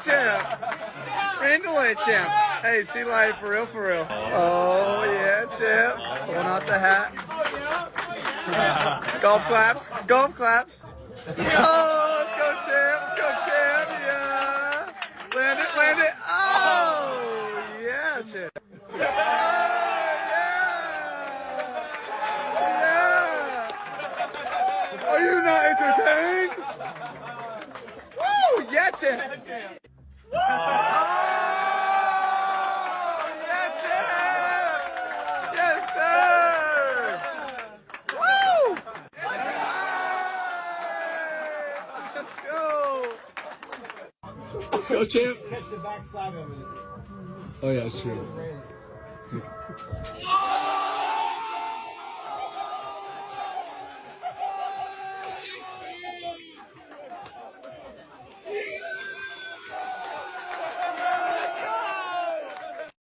champ. Brindle champ. Hey, sea lion for real, for real. Oh, yeah, champ. Pulling out the hat. Golf claps. Golf claps. Oh, let's go, champ. Let's go, champ. Yeah. Land it, land it. Oh, yeah, champ. Oh, yeah. Yeah. Are you not entertained? Woo, yeah, champ. Oh, yeah, champ. Yes, sir. Woo. Let's go. Let's go, champ. Catch the backside of it. Oh, yeah, sure.